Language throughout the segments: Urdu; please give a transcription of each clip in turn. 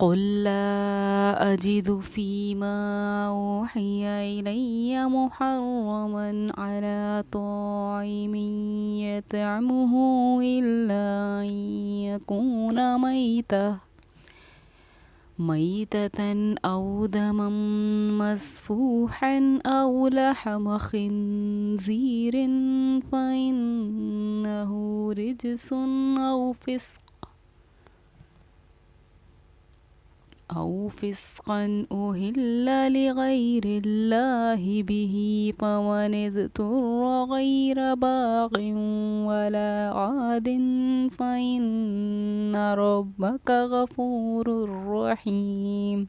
قل لا أجد فيما أوحي إلي محرما على طاعم يطعمه إلا أن يكون ميتة أو دما مسفوحا أو لحم خنزير فإنه رجس أو فسقا أهل لغير الله به، فمن اضطر غير باغ ولا عاد فإن ربك غفور رحيم۔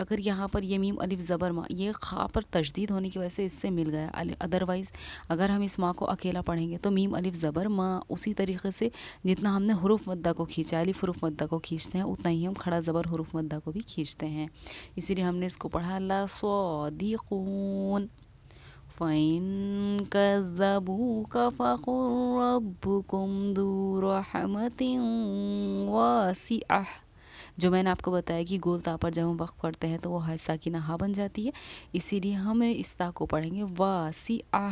اگر یہاں پر یہ میم الف زبر ما، یہ خا پر تشدید ہونے کی وجہ سے اس سے مل گیا، ادروائز اگر ہم اس ماں کو اکیلا پڑھیں گے تو میم الف زبر ما، اسی طریقے سے جتنا ہم نے حروف مدہ کو کھینچا، الف حروف مدہ کو کھینچتے ہیں اتنا ہی ہم کھڑا زبر حروف مدہ کو بھی کھینچتے ہیں. اسی لیے ہم نے اس کو پڑھا لصادقون. فَإِن كَذَّبُوكَ فَقُل رَّبُّكُمْ ذُو رَحْمَةٍ وَاسِعَةٍ. جو میں نے آپ کو بتایا کہ گول تا پر جب ہم وقف کرتے ہیں تو وہ ہا ساکنہ ہا بن جاتی ہے، اسی لیے ہم اس تا کو پڑھیں گے واسعہ.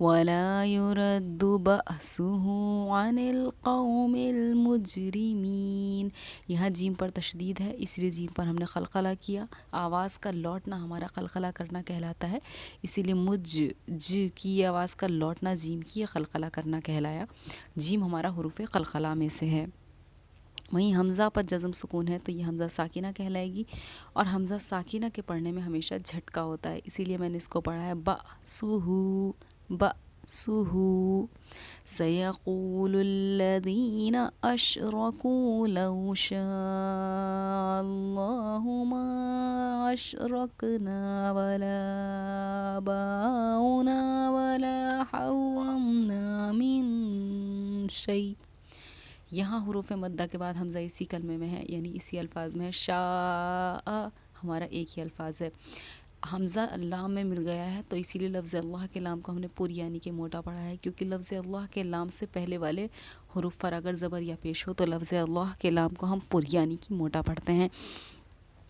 وَلَا يُرَدُّ بَأْسُهُ عَنِ الْقَوْمِ الْمُجْرِمِينَ. یہاں جیم پر تشدید ہے، اس لیے جیم پر ہم نے قلقلہ کیا. آواز کا لوٹنا ہمارا قلقلہ کرنا کہلاتا ہے، اسی لیے ج کی آواز کا لوٹنا جیم کی قلقلہ کرنا کہلایا. جیم ہمارا حروف قلقلہ میں سے ہے. وہیں حمزہ پر جزم سکون ہے تو یہ حمزہ ساکنہ کہلائے گی، اور حمزہ ساکنہ کے پڑھنے میں ہمیشہ جھٹکا ہوتا ہے، اسی لیے میں نے اس کو پڑھا ہے بأسه. سيقول الذين أشركوا لو شاء الله ما أشركنا ولا آباؤنا ولا حرمنا من شيء. یہاں حروف مدہ کے بعد حمزہ اسی کلمے میں ہے، یعنی اسی الفاظ میں ہے. شاء ہمارا ایک ہی الفاظ ہے. حمزہ اللہ میں مل گیا ہے تو اسی لیے لفظ اللہ کے لام کو ہم نے پوری یعنی کہ موٹا پڑھا ہے، کیونکہ لفظ اللہ کے لام سے پہلے والے حروف پر اگر زبر یا پیش ہو تو لفظ اللہ کے لام کو ہم پوری یعنی کہ موٹا پڑھتے ہیں.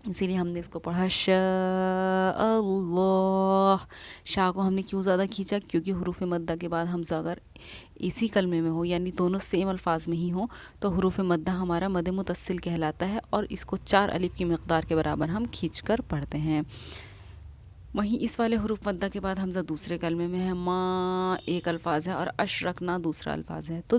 اسی لیے ہم نے اس کو پڑھا شاء اللہ. شاء کو ہم نے کیوں زیادہ کھینچا؟ کیونکہ حروف مدہ کے بعد حمزہ اگر اسی کلمے میں ہو، یعنی دونوں سیم الفاظ میں ہی ہوں، تو حروف مدہ ہمارا مد متصل کہلاتا ہے، اور اس کو 4 الف کی مقدار کے برابر ہم کھینچ کر پڑھتے ہیں. وہیں اس والے حروف مدہ کے بعد حمزہ دوسرے کلمے میں ہے. ما ایک الفاظ ہے اور اشرکنا دوسرا الفاظ ہے، تو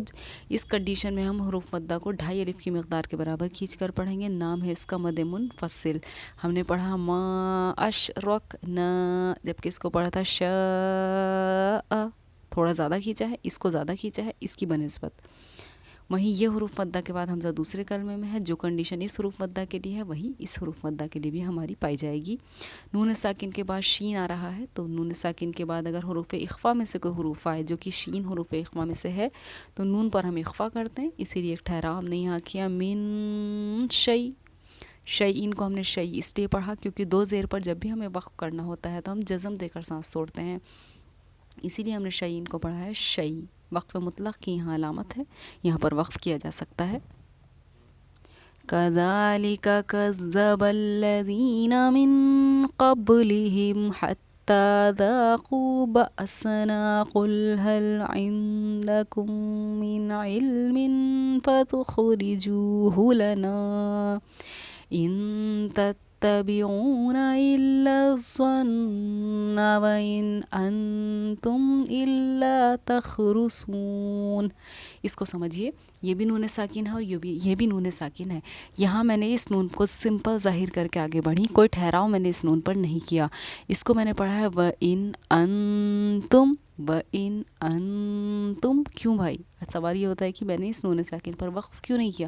اس کنڈیشن میں ہم حروف مدہ کو 2.5 الف کی مقدار کے برابر کھینچ کر پڑھیں گے. نام ہے اس کا مد منفصل. ہم نے پڑھا ما اشرکنا، جبکہ اس کو پڑھا تھا شاء، تھوڑا زیادہ کھینچا ہے، اس کو زیادہ کھینچا ہے اس کی بنسبت. وہیں یہ حروف مدہ کے بعد حمزہ دوسرے کلمے میں ہے. جو کنڈیشن اس حروف مدہ کے لیے ہے وہی اس حروف مدہ کے لیے بھی ہماری پائی جائے گی. نون ساکن کے بعد شین آ رہا ہے، تو نون ساکن کے بعد اگر حروف اخفا میں سے کوئی حروف آئے جو کہ شین حروف اخفا میں سے ہے تو نون پر ہم اخفا کرتے ہیں. اسی لیے ایک ٹھہراؤ ہم نے یہاں کیا من شیء. شیئین کو ہم نے شیء اس لیے پڑھا کیونکہ 2 زیر پر جب بھی ہمیں وقف کرنا ہوتا ہے تو ہم جزم دے کر سانس توڑتے ہیں، اسی لیے ہم نے شیئین کو پڑھا ہے شیء. وقف مطلق کی یہاں علامت ہے، یہاں پر وقف کیا جا سکتا ہے. كَذَلِكَ كَذَّبَ الَّذِينَ مِن قَبْلِهِمْ حَتَّى ذَاقُوا بَأْسَنَا قُلْ هَلْ عِندَكُم مِّنْ عِلْمٍ فَتُخْرِجُوهُ لَنَا إِن تَتَّبِعُونَ إِلَّا الظَّنَّ وَإِنْ أَنْتُمْ إِلَّا تَخْرُصُونَ. اس کو سمجھیے، یہ بھی نون ساکن ہے اور یہ بھی نون ساکن ہے. یہاں میں نے اس نون کو سمپل ظاہر کر کے آگے بڑھی، کوئی ٹھہراؤ میں نے اس نون پر نہیں کیا. اس کو میں نے پڑھا ہے وَإِنْ أَنْتُمْ. وَإِنْ أَنْتُمْ کیوں بھائی؟ سوال یہ ہوتا ہے کہ میں نے اس نون ساکن پر وقف کیوں نہیں کیا،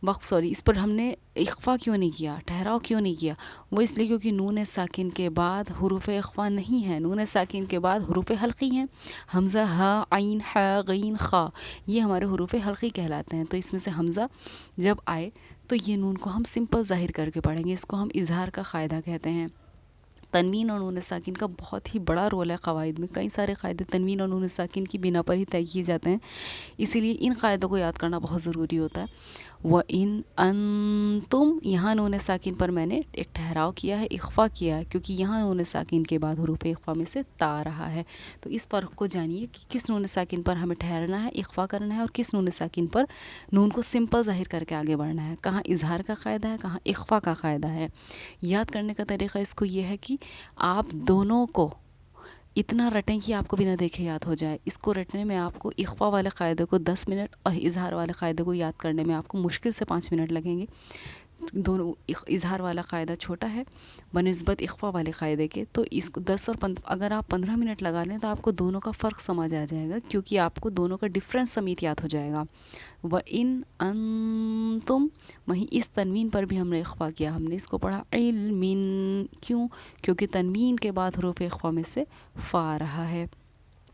اس پر ہم نے اخفا کیوں نہیں کیا، ٹھہراؤ کیوں نہیں کیا؟ وہ اس لیے کیونکہ نون ساکن کے بعد حروف اخفا نہیں ہے، نون ساکن کے بعد حروف حلقی ہیں. حمزہ ہا عین حا غین خا، یہ ہمارے حروف حلقی کہلاتے ہیں. تو اس میں سے حمزہ جب آئے تو یہ نون کو ہم سمپل ظاہر کر کے پڑھیں گے. اس کو ہم اظہار کا قاعدہ کہتے ہیں. تنوین اور نون ساکن کا بہت ہی بڑا رول ہے قواعد میں. کئی سارے قاعدے تنوین اور نون ساکن کی بنا پر ہی طے کیے جاتے ہیں، اسی لیے ان قاعدوں کو یاد کرنا بہت ضروری ہوتا ہے. وَإِنْ أَنْتُمْ، یہاں نون ساکن پر میں نے ایک ٹھہراؤ کیا ہے، اخفا کیا ہے، کیونکہ یہاں نون ساکن کے بعد حروف اخفا میں سے تا آ رہا ہے. تو اس فرق کو جانیے کہ کس نون ساکن پر ہمیں ٹھہرنا ہے، اخفا کرنا ہے، اور کس نون ساکن پر نون کو سمپل ظاہر کر کے آگے بڑھنا ہے. کہاں اظہار کا قاعدہ ہے، کہاں اخفا کا قاعدہ ہے. یاد کرنے کا طریقہ اس کو یہ ہے کہ آپ دونوں کو اتنا رٹیں کہ آپ کو بنا دیکھے یاد ہو جائے. اس کو رٹنے میں آپ کو اخفا والے قاعدے کو 10 منٹ اور اظہار والے قاعدے کو یاد کرنے میں آپ کو مشکل سے 5 منٹ لگیں گے. دونوں اظہار والا قاعدہ چھوٹا ہے بنسبت اخفا والے قاعدے کے، تو اس کو 10 اور اگر آپ 15 منٹ لگا لیں تو آپ کو دونوں کا فرق سمجھ آ جائے گا، کیونکہ آپ کو دونوں کا ڈفرینس سمیت یاد ہو جائے گا. وَإِنْ أَنْتُمْ، وہیں اس تنوین پر بھی ہم نے اخفا کیا، ہم نے اس کو پڑھا علم، کیوں؟ کیونکہ تنوین کے بعد حروف اخفا میں سے فا آ رہا ہے۔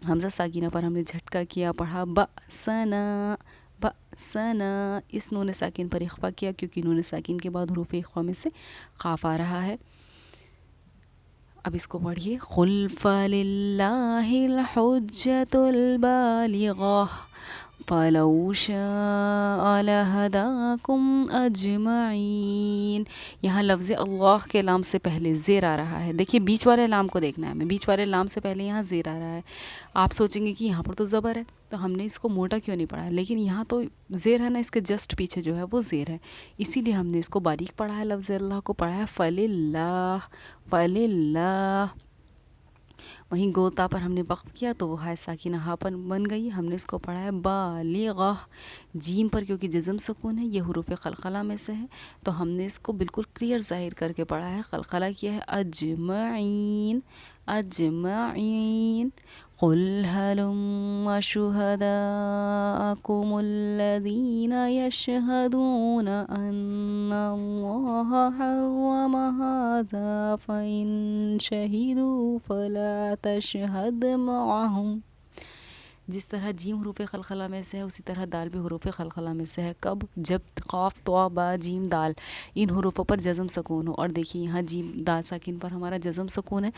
حمزہ ساکینہ پر ہم نے جھٹکا کیا، پڑھا بأسنا، بأسنا، اس نون ساکن پر اخفا کیا کیونکہ نون ساکن کے بعد حروف اخفا میں سے قاف آ رہا ہے۔ اب اس کو پڑھیے، قُلْ فَلِلَّهِ الْحُجَّةُ الْبَالِغَةُ فَلَوْ شَاءَ لَهَدَاكُمْ أَجْمَعِينَ۔ یہاں لفظ اللہ کے لام سے پہلے زیر آ رہا ہے، دیکھیے بیچ والے لام کو دیکھنا ہے ہمیں، بیچ والے لام سے پہلے یہاں زیر آ رہا ہے۔ آپ سوچیں گے کہ یہاں پر تو زبر ہے تو ہم نے اس کو موٹا کیوں نہیں پڑھا، لیکن یہاں تو زیر ہے نا، اس کے جسٹ پیچھے جو ہے وہ زیر ہے، اسی لیے ہم نے اس کو باریک پڑھا ہے، لفظ اللہ کو پڑھا ہے فَلِلَّهِ، فَلِلَّهِ۔ وہیں گوتا پر ہم نے وقف کیا تو وہ ہائے ساکینہ ہا پر بن گئی، ہم نے اس کو پڑھا ہے بالغہ۔ جیم پر کیونکہ جزم سکون ہے، یہ حروف قلقلہ میں سے ہے، تو ہم نے اس کو بالکل کلیئر ظاہر کر کے پڑھا ہے، قلقلہ کیا ہے، اجمعین، اجمعین۔ قُلْ هَلُمَّ شُهَدَاءَكُمُ الَّذِينَ يَشْهَدُونَ أَنَّ اللَّهَ حَرَّمَ هَذَا فَإِن شَهِدُوا فَلَا تَشْهَدْ مَعَهُمْ۔ جس طرح جیم حروف قلقلہ میں سے ہے اسی طرح دال بھی حروف قلقلہ میں سے ہے، کب؟ جب قاف طا با جیم دال ان حروفوں پر جزم سکون ہو، اور دیکھیے یہاں جیم دال ساکن پر ہمارا جزم سکون ہے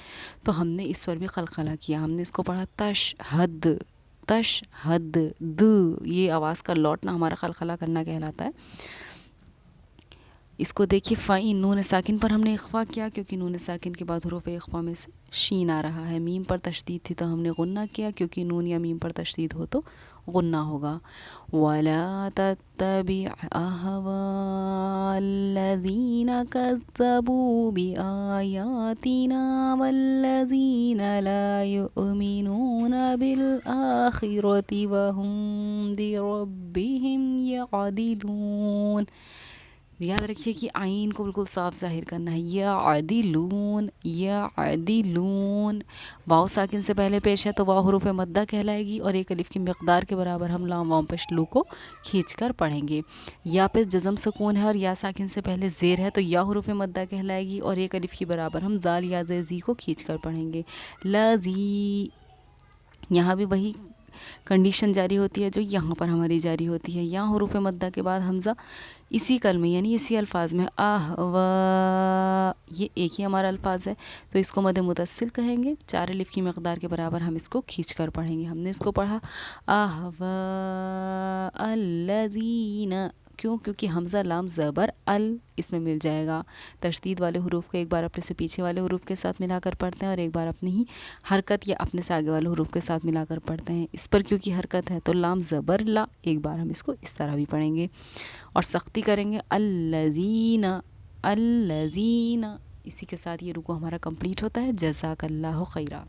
تو ہم نے اس پر بھی قلقلہ کیا، ہم نے اس کو پڑھا تشہد، تشہد، د، یہ آواز کا لوٹنا ہمارا قلقلہ کرنا کہلاتا ہے۔ اس کو دیکھیے فَإِن، نون ساکن پر ہم نے اخفا کیا کیونکہ نون ساکن کے بعد حروف اخفا میں سے شین آ رہا ہے، میم پر تشدید تھی تو ہم نے غنہ کیا کیونکہ نون یا میم پر تشدید ہو تو غنہ ہوگا۔ وَلَا تَتَّبِعْ أَهْوَاءَ الَّذِينَ كَذَّبُوا بِآيَاتِنَا وَالَّذِينَ لَا يُؤْمِنُونَ بِالْآخِرَةِ وَهُمْ بِرَبِّهِمْ يَعْدِلُونَ۔ یاد رکھیے کہ آئین کو بالکل صاف ظاہر کرنا ہے، یا عدلون، یا عدلون۔ واو ساکن سے پہلے پیش ہے تو واو حروف مدہ کہلائے گی، اور ایک الف کی مقدار کے برابر ہم لام وام پیش لو کو کھینچ کر پڑھیں گے۔ یا پہ جزم سکون ہے اور یا ساکن سے پہلے زیر ہے تو یا حروف مدہ کہلائے گی، اور ایک الف کی برابر ہم زال یا زی کو کھینچ کر پڑھیں گے۔ لذی، یہاں بھی وہی کنڈیشن جاری ہوتی ہے جو یہاں پر ہماری جاری ہوتی ہے، یہاں حروف مدہ کے بعد حمزہ اسی کلمے یعنی اسی الفاظ میں و، یہ ایک ہی ہمارا الفاظ ہے تو اس کو مد متصل کہیں گے، 4 الف کی مقدار کے برابر ہم اس کو کھینچ کر پڑھیں گے۔ ہم نے اس کو پڑھا الذین، کیوں؟ کیونکہ حمزہ لام زبر ال اس میں مل جائے گا، تشدید والے حروف کو ایک بار اپنے سے پیچھے والے حروف کے ساتھ ملا کر پڑھتے ہیں اور ایک بار اپنی ہی حرکت یا اپنے سے آگے والے حروف کے ساتھ ملا کر پڑھتے ہیں، اس پر کیونکہ حرکت ہے تو لام زبر لا، ایک بار ہم اس کو اس طرح بھی پڑھیں گے اور سختی کریں گے الذین، الذین۔ اسی کے ساتھ یہ رکوع ہمارا کمپلیٹ ہوتا ہے۔ جزاک اللہ خیرہ۔